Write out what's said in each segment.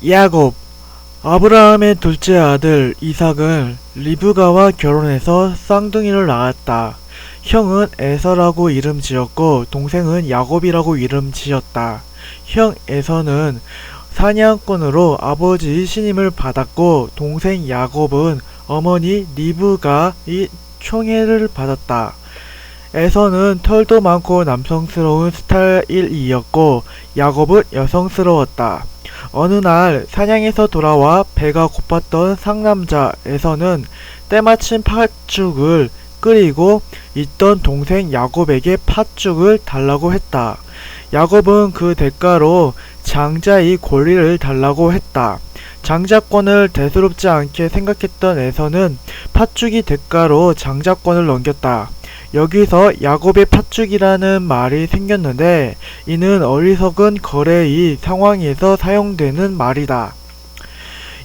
야곱. 아브라함의 둘째 아들 이삭은 리브가와 결혼해서 쌍둥이를 낳았다. 형은 에서라고 이름 지었고 동생은 야곱이라고 이름 지었다. 형 에서는 사냥꾼으로 아버지의 신임을 받았고 동생 야곱은 어머니 리브가의 총애를 받았다. 에서는 털도 많고 남성스러운 스타일이었고 야곱은 여성스러웠다. 어느 날 사냥에서 돌아와 배가 고팠던 상남자 에서는 때마침 팥죽을 끓이고 있던 동생 야곱에게 팥죽을 달라고 했다. 야곱은 그 대가로 장자의 권리를 달라고 했다. 장자권을 대수롭지 않게 생각했던 에서는 팥죽이 대가로 장자권을 넘겼다. 여기서 야곱의 팥죽이라는 말이 생겼는데 이는 어리석은 거래의 상황에서 사용되는 말이다.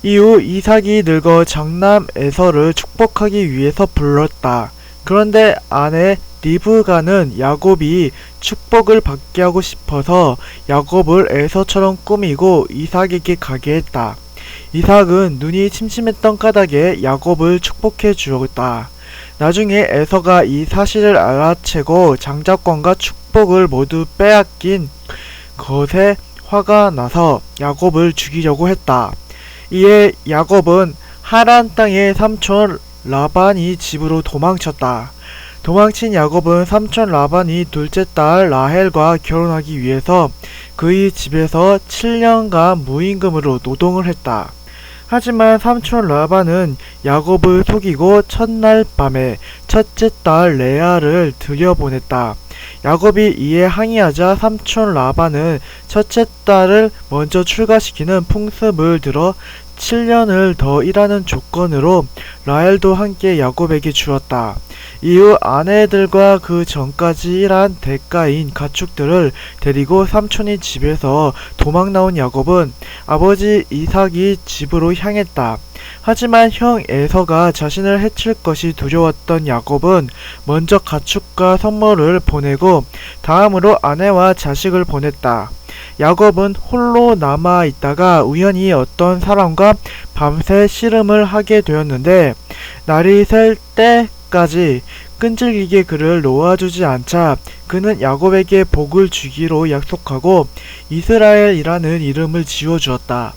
이후 이삭이 늙어 장남 에서를 축복하기 위해서 불렀다. 그런데 아내 리브가는 야곱이 축복을 받게 하고 싶어서 야곱을 에서처럼 꾸미고 이삭에게 가게 했다. 이삭은 눈이 침침했던 까닭에 야곱을 축복해 주었다. 나중에 에서가 이 사실을 알아채고 장자권과 축복을 모두 빼앗긴 것에 화가 나서 야곱을 죽이려고 했다. 이에 야곱은 하란 땅의 삼촌 라반이 집으로 도망쳤다. 도망친 야곱은 삼촌 라반이 둘째 딸 라헬과 결혼하기 위해서 그의 집에서 7년간 무임금으로 노동을 했다. 하지만 삼촌 라반은 야곱을 속이고 첫날 밤에 첫째 딸 레아를 들여보냈다. 야곱이 이에 항의하자 삼촌 라반은 첫째 딸을 먼저 출가시키는 풍습을 들어 7년을 더 일하는 조건으로 라헬도 함께 야곱에게 주었다. 이후 아내들과 그 전까지 일한 대가인 가축들을 데리고 삼촌이 집에서 도망 나온 야곱은 아버지 이삭이 집으로 향했다. 하지만 형 에서가 자신을 해칠 것이 두려웠던 야곱은 먼저 가축과 선물을 보내고 다음으로 아내와 자식을 보냈다. 야곱은 홀로 남아 있다가 우연히 어떤 사람과 밤새 씨름을 하게 되었는데 날이 셀 때까지 끈질기게 그를 놓아주지 않자 그는 야곱에게 복을 주기로 약속하고 이스라엘이라는 이름을 지어주었다.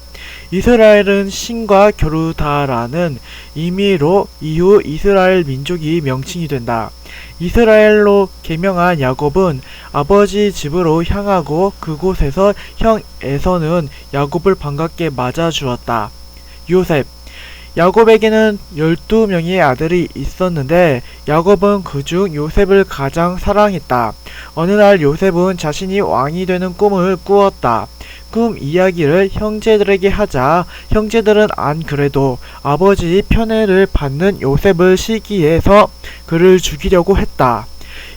이스라엘은 신과 겨루다라는 의미로 이후 이스라엘 민족이 명칭이 된다. 이스라엘로 개명한 야곱은 아버지 집으로 향하고 그곳에서 형 에서는 야곱을 반갑게 맞아주었다. 요셉. 야곱에게는 12명의 아들이 있었는데 야곱은 그중 요셉을 가장 사랑했다. 어느 날 요셉은 자신이 왕이 되는 꿈을 꾸었다. 꿈 이야기를 형제들에게 하자 형제들은 안 그래도 아버지의 편애를 받는 요셉을 시기해서 그를 죽이려고 했다.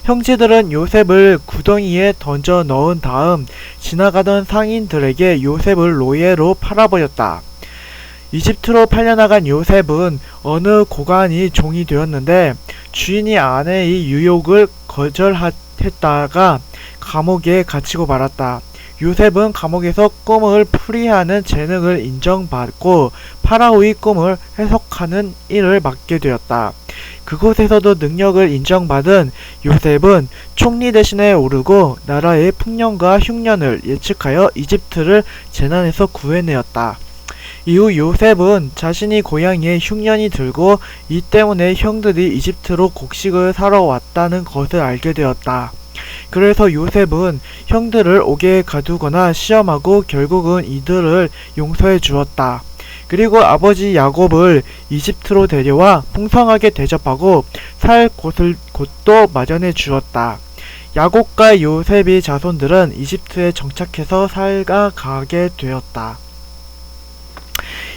형제들은 요셉을 구덩이에 던져 넣은 다음 지나가던 상인들에게 요셉을 노예로 팔아버렸다. 이집트로 팔려나간 요셉은 어느 고관이 종이 되었는데 주인이 아내의 유혹을 거절했다가 감옥에 갇히고 말았다. 요셉은 감옥에서 꿈을 풀이하는 재능을 인정받고 파라오의 꿈을 해석하는 일을 맡게 되었다. 그곳에서도 능력을 인정받은 요셉은 총리 대신에 오르고 나라의 풍년과 흉년을 예측하여 이집트를 재난에서 구해내었다. 이후 요셉은 자신이 고향에 흉년이 들고 이 때문에 형들이 이집트로 곡식을 사러 왔다는 것을 알게 되었다. 그래서 요셉은 형들을 옥에 가두거나 시험하고 결국은 이들을 용서해 주었다. 그리고 아버지 야곱을 이집트로 데려와 풍성하게 대접하고 살 곳도 마련해 주었다. 야곱과 요셉의 자손들은 이집트에 정착해서 살아가게 되었다.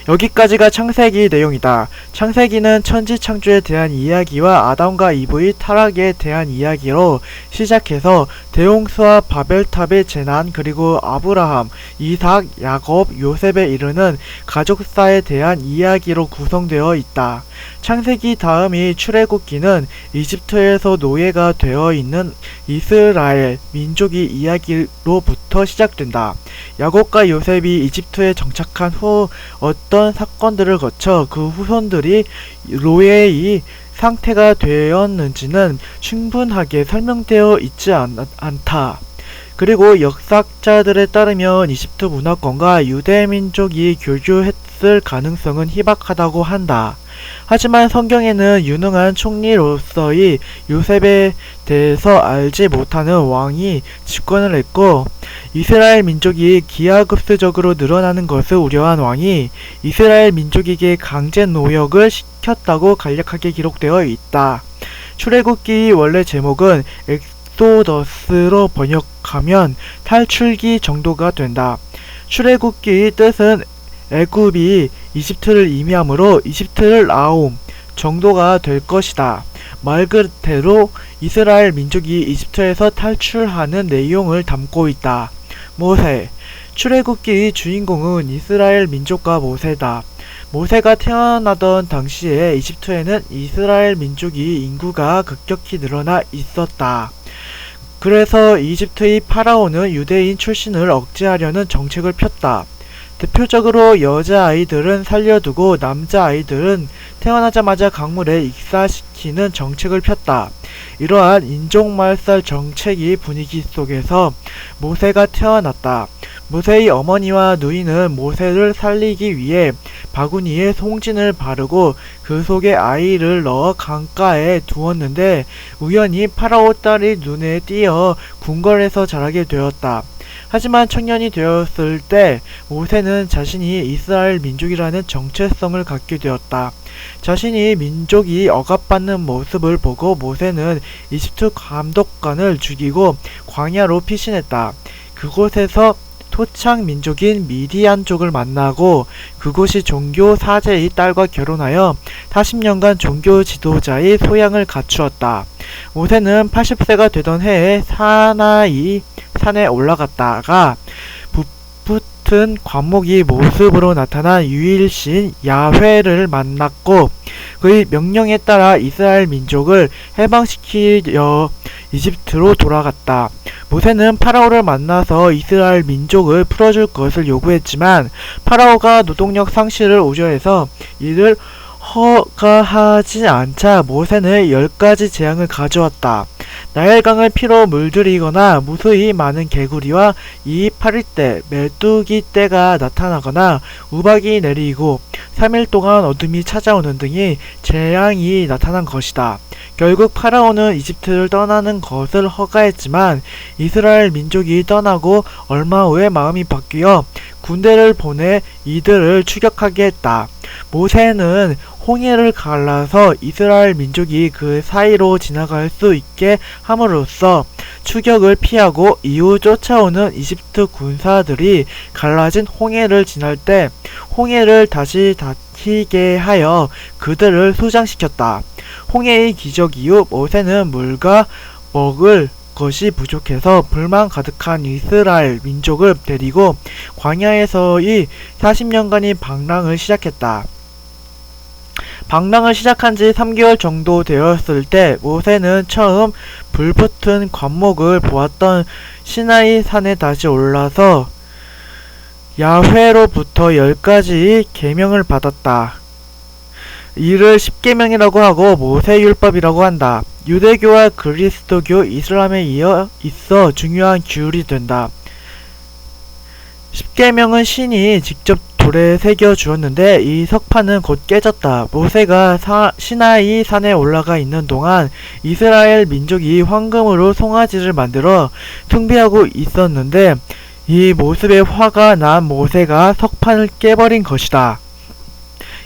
여기까지가 창세기 내용이다. 창세기는 천지창조에 대한 이야기와 아담과 이브의 타락에 대한 이야기로 시작해서 대홍수와 바벨탑의 재난 그리고 아브라함, 이삭, 야곱, 요셉에 이르는 가족사에 대한 이야기로 구성되어 있다. 창세기 다음이 출애굽기는 이집트에서 노예가 되어 있는 이스라엘 민족의 이야기로부터 시작된다. 야곱과 요셉이 이집트에 정착한 후 어떤 사건들을 거쳐 그 후손들이 노예의 상태가 되었는지는 충분하게 설명되어 있지 않다. 그리고 역사학자들에 따르면 이집트 문화권과 유대민족이 교류했을 가능성은 희박하다고 한다. 하지만 성경에는 유능한 총리로서의 요셉에 대해서 알지 못하는 왕이 집권을 했고, 이스라엘 민족이 기하급수적으로 늘어나는 것을 우려한 왕이 이스라엘 민족에게 강제 노역을 시켰다고 간략하게 기록되어 있다. 출애굽기의 원래 제목은 엑소더스로 번역하면 탈출기 정도가 된다. 출애굽기의 뜻은 애굽이 이집트를 의미하므로 이집트를 나옴 정도가 될 것이다. 말 그대로 이스라엘 민족이 이집트에서 탈출하는 내용을 담고 있다. 모세. 출애굽기의 주인공은 이스라엘 민족과 모세다. 모세가 태어나던 당시에 이집트에는 이스라엘 민족의 인구가 급격히 늘어나 있었다. 그래서 이집트의 파라오는 유대인 출신을 억제하려는 정책을 폈다. 대표적으로 여자아이들은 살려두고 남자아이들은 태어나자마자 강물에 익사시키는 정책을 폈다. 이러한 인종말살 정책의 분위기 속에서 모세가 태어났다. 모세의 어머니와 누이는 모세를 살리기 위해 바구니에 송진을 바르고 그 속에 아이를 넣어 강가에 두었는데 우연히 파라오 딸이 눈에 띄어 궁궐에서 자라게 되었다. 하지만 청년이 되었을 때 모세는 자신이 이스라엘 민족이라는 정체성을 갖게 되었다. 자신이 민족이 억압받는 모습을 보고 모세는 이집트 감독관을 죽이고 광야로 피신했다. 그곳에서 토착 민족인 미디안족을 만나고 그곳이 종교 사제의 딸과 결혼하여 40년간 종교 지도자의 소양을 갖추었다. 모세는 80세가 되던 해에 사나이 산에 올라갔다가 붙은 관목이 모습으로 나타난 유일신 야훼를 만났고 그의 명령에 따라 이스라엘 민족을 해방시키려 이집트로 돌아갔다. 모세는 파라오를 만나서 이스라엘 민족을 풀어줄 것을 요구했지만 파라오가 노동력 상실을 우려해서 이를 허가하지 않자 모세는 10가지 재앙을 가져왔다. 나일강을 피로 물들이거나 무수히 많은 개구리와 이파리떼, 메뚜기떼가 나타나거나 우박이 내리고 3일 동안 어둠이 찾아오는 등의 재앙이 나타난 것이다. 결국 파라오는 이집트를 떠나는 것을 허가했지만 이스라엘 민족이 떠나고 얼마 후에 마음이 바뀌어 군대를 보내 이들을 추격하게 했다. 모세는 홍해를 갈라서 이스라엘 민족이 그 사이로 지나갈 수 있게 함으로써 추격을 피하고 이후 쫓아오는 이집트 군사들이 갈라진 홍해를 지날 때 홍해를 다시 닫히게 하여 그들을 수장시켰다. 홍해의 기적 이후 모세는 물과 먹을 것이 부족해서 불만 가득한 이스라엘 민족을 데리고 광야에서의 40년간의 방랑을 시작했다. 방랑을 시작한 지 3개월 정도 되었을 때 모세는 처음 불붙은 관목을 보았던 시나이 산에 다시 올라서 야훼로부터 10가지 계명을 받았다. 이를 십계명이라고 하고 모세율법이라고 한다. 유대교와 그리스도교, 이슬람에 이어 있어 중요한 규율이 된다. 십계명은 신이 직접 돌에 새겨 주었는데 이 석판은 곧 깨졌다. 모세가 시나이 산에 올라가 있는 동안 이스라엘 민족이 황금으로 송아지를 만들어 숭배하고 있었는데 이 모습에 화가 난 모세가 석판을 깨버린 것이다.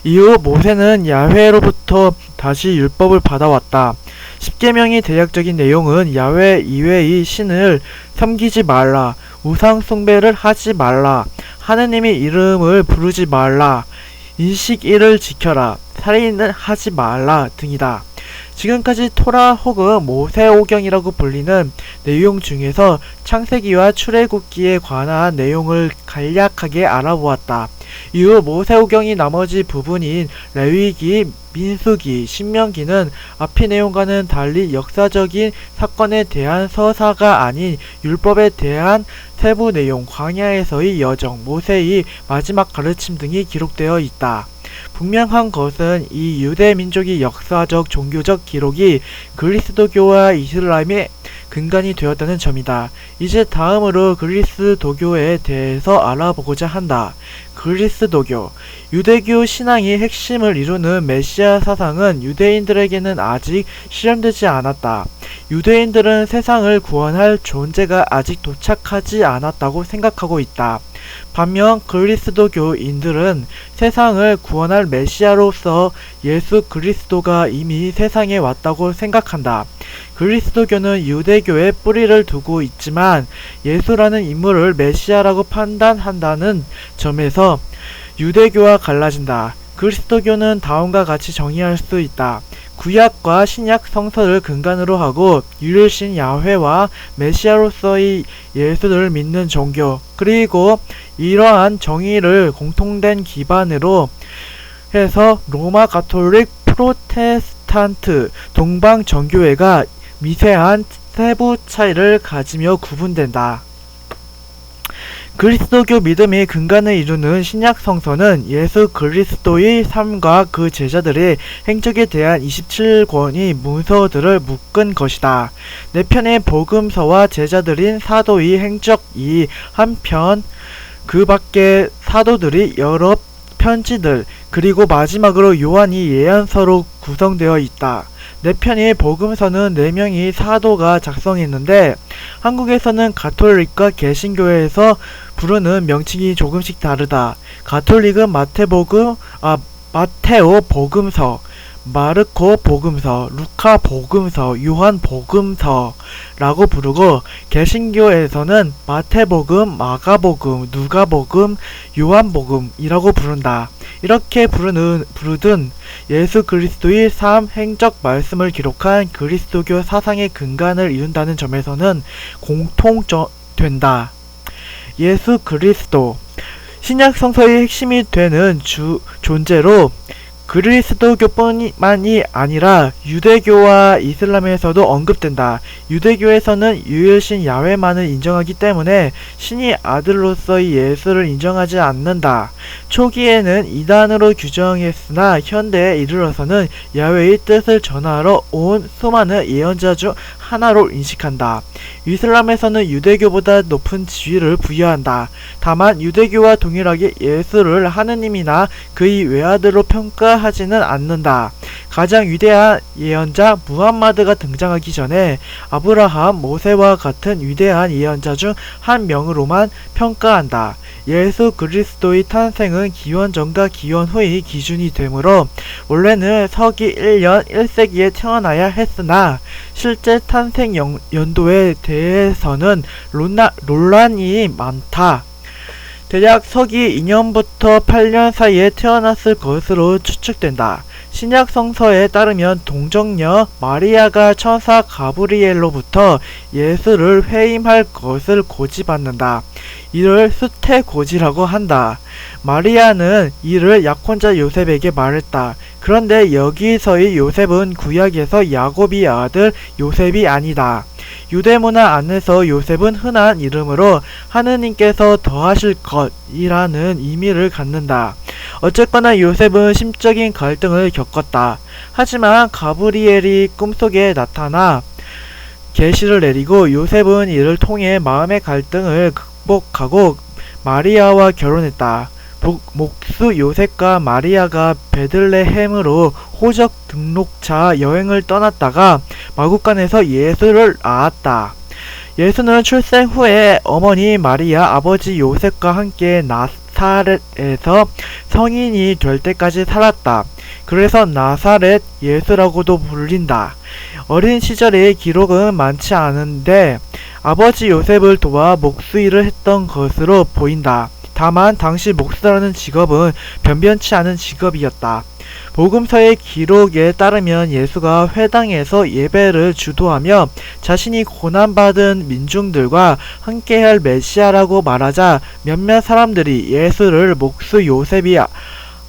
이후 모세는 야훼로부터 다시 율법을 받아왔다. 십계명의 대략적인 내용은 야훼 이외의 신을 섬기지 말라, 우상 숭배를 하지 말라, 하느님의 이름을 부르지 말라, 인식일을 지켜라, 살인을 하지 말라 등이다. 지금까지 토라 혹은 모세오경이라고 불리는 내용 중에서 창세기와 출애굽기에 관한 내용을 간략하게 알아보았다. 이후 모세오경이 나머지 부분인 레위기, 민수기, 신명기는 앞의 내용과는 달리 역사적인 사건에 대한 서사가 아닌 율법에 대한 세부 내용, 광야에서의 여정, 모세의 마지막 가르침 등이 기록되어 있다. 분명한 것은 이 유대 민족의 역사적 종교적 기록이 그리스도교와 이슬람의 근간이 되었다는 점이다. 이제 다음으로 그리스도교에 대해서 알아보고자 한다. 그리스도교. 유대교 신앙의 핵심을 이루는 메시아 사상은 유대인들에게는 아직 실현되지 않았다. 유대인들은 세상을 구원할 존재가 아직 도착하지 않았다고 생각하고 있다. 반면 그리스도교인들은 세상을 구원할 메시아로서 예수 그리스도가 이미 세상에 왔다고 생각한다. 그리스도교는 유대교에 뿌리를 두고 있지만 예수라는 인물을 메시아라고 판단한다는 점에서 유대교와 갈라진다. 그리스도교는 다음과 같이 정의할 수 있다. 구약과 신약 성서를 근간으로 하고 유일신 야훼와 메시아로서의 예수를 믿는 종교, 그리고 이러한 정의를 공통된 기반으로 해서 로마 가톨릭, 프로테스탄트, 동방 정교회가 미세한 세부 차이를 가지며 구분된다. 그리스도교 믿음의 근간을 이루는 신약 성서는 예수 그리스도의 삶과 그 제자들의 행적에 대한 27권의 문서들을 묶은 것이다. 네 편의 복음서와 제자들인 사도의 행적이 한편, 그 밖에 사도들이 여러 편지들, 그리고 마지막으로 요한이 예언서로 구성되어 있다. 네 편의 복음서는 4명의 사도가 작성했는데 한국에서는 가톨릭과 개신교에서 부르는 명칭이 조금씩 다르다. 가톨릭은 마테오 복음서, 마르코 복음서, 루카 복음서, 요한 복음서라고 부르고, 개신교에서는 마태복음, 마가복음, 누가복음, 요한복음이라고 부른다. 이렇게 부르든 예수 그리스도의 삶, 행적, 말씀을 기록한 그리스도교 사상의 근간을 이룬다는 점에서는 공통된다. 예수 그리스도. 신약 성서의 핵심이 되는 존재로 그리스도교뿐만이 아니라 유대교와 이슬람에서도 언급된다. 유대교에서는 유일신 야훼만을 인정하기 때문에 신의 아들로서의 예수를 인정하지 않는다. 초기에는 이단으로 규정했으나 현대에 이르러서는 야훼의 뜻을 전하러 온 수많은 예언자 중 하나로 인식한다. 이슬람에서는 유대교보다 높은 지위를 부여한다. 다만 유대교와 동일하게 예수를 하느님이나 그의 외아들로 평가하지는 않는다. 가장 위대한 예언자 무함마드가 등장하기 전에 아브라함, 모세와 같은 위대한 예언자 중 한 명으로만 평가한다. 예수 그리스도의 탄생은 기원 전과 기원 후의 기준이 되므로 원래는 서기 1년 1세기에 태어나야 했으나 실제 탄생 연도에 대해서는 논란이 많다. 대략 서기 2년부터 8년 사이에 태어났을 것으로 추측된다. 신약 성서에 따르면 동정녀 마리아가 천사 가브리엘로부터 예수를 회임할 것을 고지받는다. 이를 수태고지라고 한다. 마리아는 이를 약혼자 요셉에게 말했다. 그런데 여기서의 요셉은 구약에서 야곱의 아들 요셉이 아니다. 유대문화 안에서 요셉은 흔한 이름으로 하느님께서 더하실 것이라는 의미를 갖는다. 어쨌거나 요셉은 심적인 갈등을 겪었다. 하지만 가브리엘이 꿈속에 나타나 계시를 내리고 요셉은 이를 통해 마음의 갈등을 극복하고 마리아와 결혼했다. 목수 요셉과 마리아가 베들레헴으로 호적 등록차 여행을 떠났다가 마구간에서 예수를 낳았다. 예수는 출생 후에 어머니 마리아, 아버지 요셉과 함께 나사렛에서 성인이 될 때까지 살았다. 그래서 나사렛 예수라고도 불린다. 어린 시절의 기록은 많지 않은데 아버지 요셉을 도와 목수 일을 했던 것으로 보인다. 다만 당시 목수라는 직업은 변변치 않은 직업이었다. 복음서의 기록에 따르면 예수가 회당에서 예배를 주도하며 자신이 고난받은 민중들과 함께할 메시아라고 말하자 몇몇 사람들이 예수를 목수 요셉이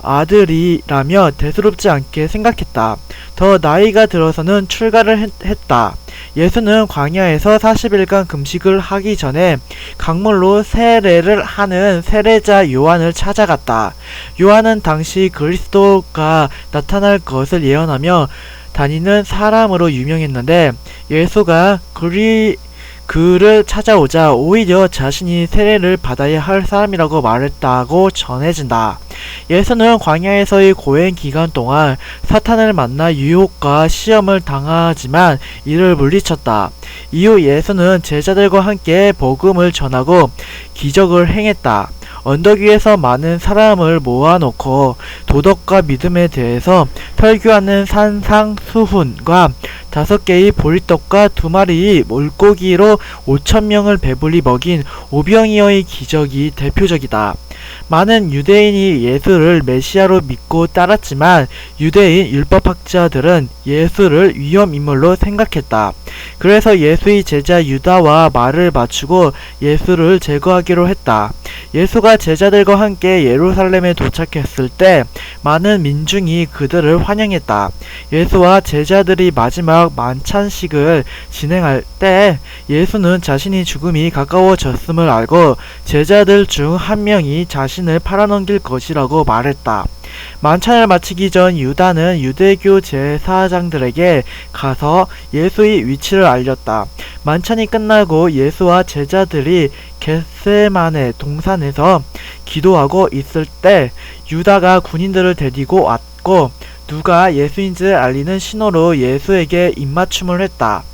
아들이라며 대수롭지 않게 생각했다. 더 나이가 들어서는 출가를 했다. 예수는 광야에서 40일간 금식을 하기 전에 강물로 세례를 하는 세례자 요한을 찾아갔다. 요한은 당시 그리스도가 나타날 것을 예언하며 다니는 사람으로 유명했는데 예수가 그를 찾아오자 오히려 자신이 세례를 받아야 할 사람이라고 말했다고 전해진다. 예수는 광야에서의 고행 기간 동안 사탄을 만나 유혹과 시험을 당하지만 이를 물리쳤다. 이후 예수는 제자들과 함께 복음을 전하고 기적을 행했다. 언덕 위에서 많은 사람을 모아놓고 도덕과 믿음에 대해서 설교하는 산상수훈과 5개의 보리떡과 2마리의 물고기로 5,000명을 배불리 먹인 오병이어의 기적이 대표적이다. 많은 유대인이 예수를 메시아로 믿고 따랐지만 유대인 율법학자들은 예수를 위험인물로 생각했다. 그래서 예수의 제자 유다와 말을 맞추고 예수를 제거하기로 했다. 예수가 제자들과 함께 예루살렘에 도착했을 때 많은 민중이 그들을 환영했다. 예수와 제자들이 마지막 만찬식을 진행할 때 예수는 자신이 죽음이 가까워졌음을 알고 제자들 중 한 명이 자신을 팔아넘길 것이라고 말했다. 만찬을 마치기 전 유다는 유대교 제사장들에게 가서 예수의 위치를 알렸다. 만찬이 끝나고 예수와 제자들이 겟세마네 동산에서 기도하고 있을 때 유다가 군인들을 데리고 왔고 누가 예수인지를 알리는 신호로 예수에게 입맞춤을 했다.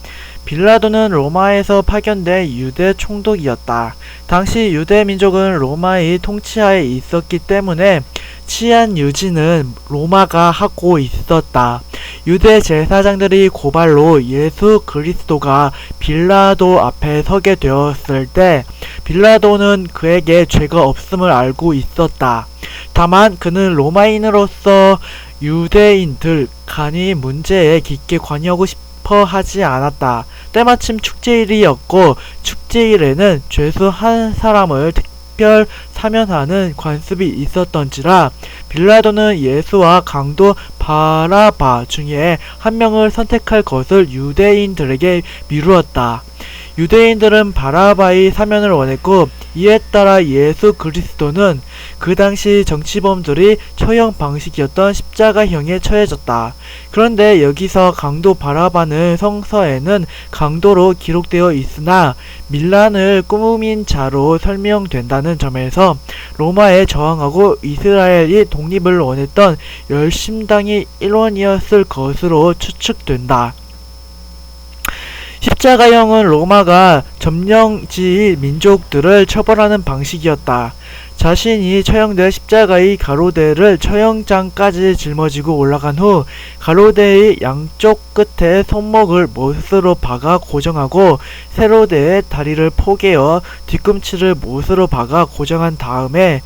빌라도는 로마에서 파견된 유대 총독이었다. 당시 유대 민족은 로마의 통치하에 있었기 때문에 치안 유지는 로마가 하고 있었다. 유대 제사장들이 고발로 예수 그리스도가 빌라도 앞에 서게 되었을 때 빌라도는 그에게 죄가 없음을 알고 있었다. 다만 그는 로마인으로서 유대인들 간의 문제에 깊게 관여하고 싶어 하지 않았다. 때마침 축제일이었고 축제일에는 죄수 한 사람을 특별 사면하는 관습이 있었던지라 빌라도는 예수와 강도 바라바 중에 한 명을 선택할 것을 유대인들에게 미루었다. 유대인들은 바라바의 사면을 원했고 이에 따라 예수 그리스도는 그 당시 정치범들이 처형 방식이었던 십자가형에 처해졌다. 그런데 여기서 강도 바라바는 성서에는 강도로 기록되어 있으나 밀란을 꾸민 자로 설명된다는 점에서 로마에 저항하고 이스라엘이 독립을 원했던 열심당의 일원이었을 것으로 추측된다. 십자가형은 로마가 점령지 민족들을 처벌하는 방식이었다. 자신이 처형될 십자가의 가로대를 처형장까지 짊어지고 올라간 후 가로대의 양쪽 끝에 손목을 못으로 박아 고정하고 세로대의 다리를 포개어 뒤꿈치를 못으로 박아 고정한 다음에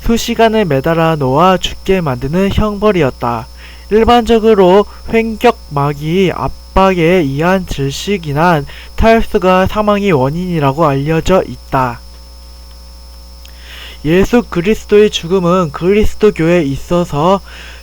수시간을 매달아 놓아 죽게 만드는 형벌이었다. 일반적으로 횡격막이 압박에 의한 질식이나 탈수가 사망의 원인이라고 알려져 있다. 예수 그리스도의 죽음은 그리스도교에 있어서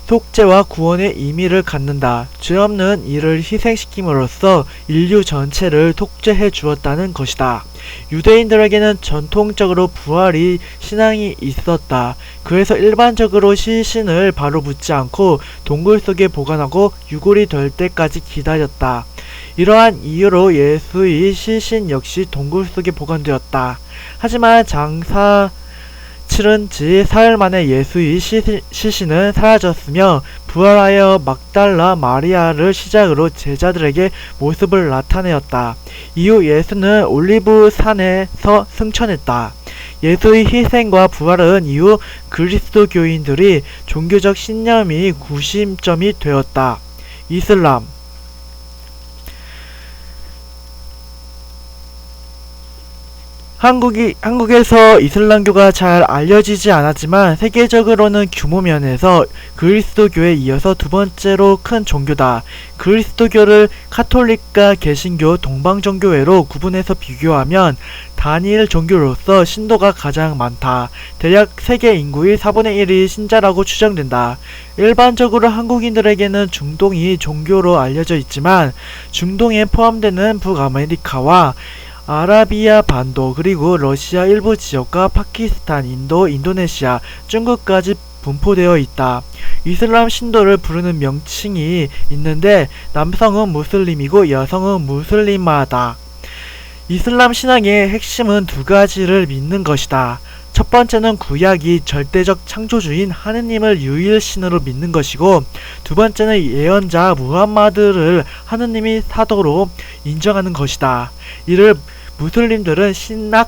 속죄와 구원의 의미를 갖는다. 죄 없는 이를 희생시킴으로써 인류 전체를 속죄해 주었다는 것이다. 유대인들에게는 전통적으로 부활이 신앙이 있었다. 그래서 일반적으로 시신을 바로 묻지 않고 동굴 속에 보관하고 유골이 될 때까지 기다렸다. 이러한 이유로 예수의 시신 역시 동굴 속에 보관되었다. 하지만 장사 치른 지 사흘 만에 예수의 시신은 사라졌으며 부활하여 막달라 마리아를 시작으로 제자들에게 모습을 나타내었다. 이후 예수는 올리브 산에서 승천했다. 예수의 희생과 부활은 이후 그리스도교인들이 종교적 신념이 구심점이 되었다. 이슬람 한국에서 이슬람교가 잘 알려지지 않았지만 세계적으로는 규모 면에서 그리스도교에 이어서 두 번째로 큰 종교다. 그리스도교를 카톨릭과 개신교, 동방종교회로 구분해서 비교하면 단일 종교로서 신도가 가장 많다. 대략 세계 인구의 4분의 1이 신자라고 추정된다. 일반적으로 한국인들에게는 중동이 종교로 알려져 있지만 중동에 포함되는 북아메리카와 아라비아 반도 그리고 러시아 일부 지역과 파키스탄, 인도, 인도네시아, 중국까지 분포되어 있다. 이슬람 신도를 부르는 명칭이 있는데 남성은 무슬림이고 여성은 무슬리마다. 이슬람 신앙의 핵심은 두 가지를 믿는 것이다. 첫 번째는 구약이 절대적 창조주인 하느님을 유일신으로 믿는 것이고 두 번째는 예언자 무함마드를 하느님이 사도로 인정하는 것이다. 이를 무슬림들은 신앙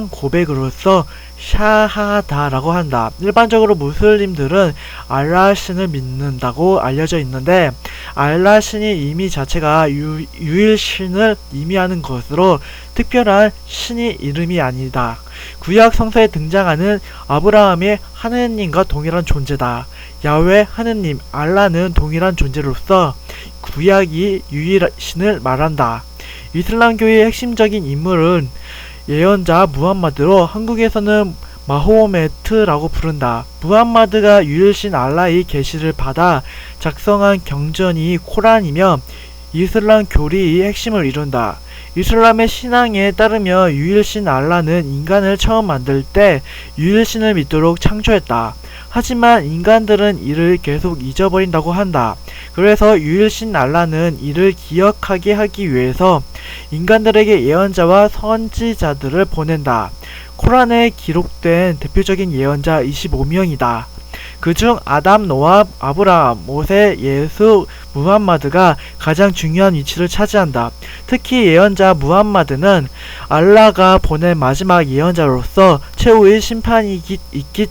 고백으로서 샤하다라고 한다. 일반적으로 무슬림들은 알라신을 믿는다고 알려져 있는데 알라신이 의미 자체가 유일신을 의미하는 것으로 특별한 신의 이름이 아니다. 구약 성서에 등장하는 아브라함의 하느님과 동일한 존재다. 야훼 하느님 알라는 동일한 존재로서 구약이 유일신을 말한다. 이슬람교의 핵심적인 인물은 예언자 무함마드로 한국에서는 마호메트라고 부른다. 무함마드가 유일신 알라의 계시를 받아 작성한 경전이 코란이며 이슬람 교리의 핵심을 이룬다. 이슬람의 신앙에 따르며 유일신 알라는 인간을 처음 만들 때 유일신을 믿도록 창조했다. 하지만 인간들은 이를 계속 잊어버린다고 한다. 그래서 유일신 알라는 이를 기억하게 하기 위해서 인간들에게 예언자와 선지자들을 보낸다. 코란에 기록된 대표적인 예언자 25명이다. 그중 아담, 노아, 아브라함, 모세, 예수, 무함마드가 가장 중요한 위치를 차지한다. 특히 예언자 무함마드는 알라가 보낸 마지막 예언자로서 최후의 심판이 있기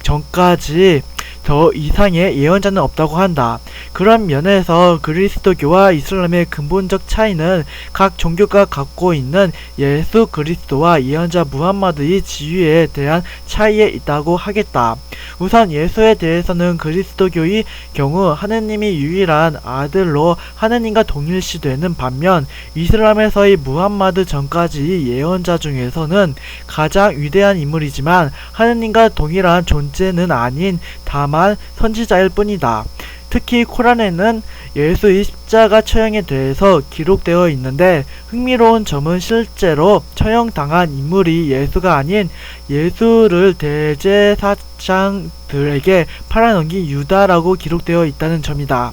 전까지 더 이상의 예언자는 없다고 한다. 그런 면에서 그리스도교와 이슬람의 근본적 차이는 각 종교가 갖고 있는 예수 그리스도와 예언자 무함마드의 지위에 대한 차이에 있다고 하겠다. 우선 예수에 대해서는 그리스도교의 경우 하느님이 유일한 아들로 하느님과 동일시되는 반면 이슬람에서의 무함마드 전까지의 예언자 중에서는 가장 위대한 인물이지만 하느님과 동일한 존재는 아닌 다만 선지자일 뿐이다. 특히 코란에는 예수의 십자가 처형에 대해서 기록되어 있는데 흥미로운 점은 실제로 처형당한 인물이 예수가 아닌 예수를 대제사장들에게 팔아넘긴 유다라고 기록되어 있다는 점이다.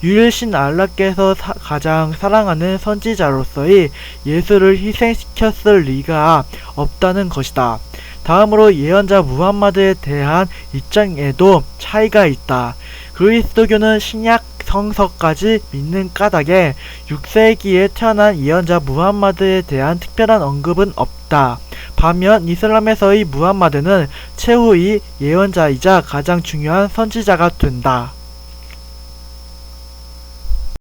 유일신 알라께서 가장 사랑하는 선지자로서의 예수를 희생시켰을 리가 없다는 것이다. 다음으로 예언자 무함마드에 대한 입장에도 차이가 있다. 그리스도교는 신약 성서까지 믿는 까닭에 6세기에 태어난 예언자 무함마드에 대한 특별한 언급은 없다. 반면 이슬람에서의 무함마드는 최후의 예언자이자 가장 중요한 선지자가 된다.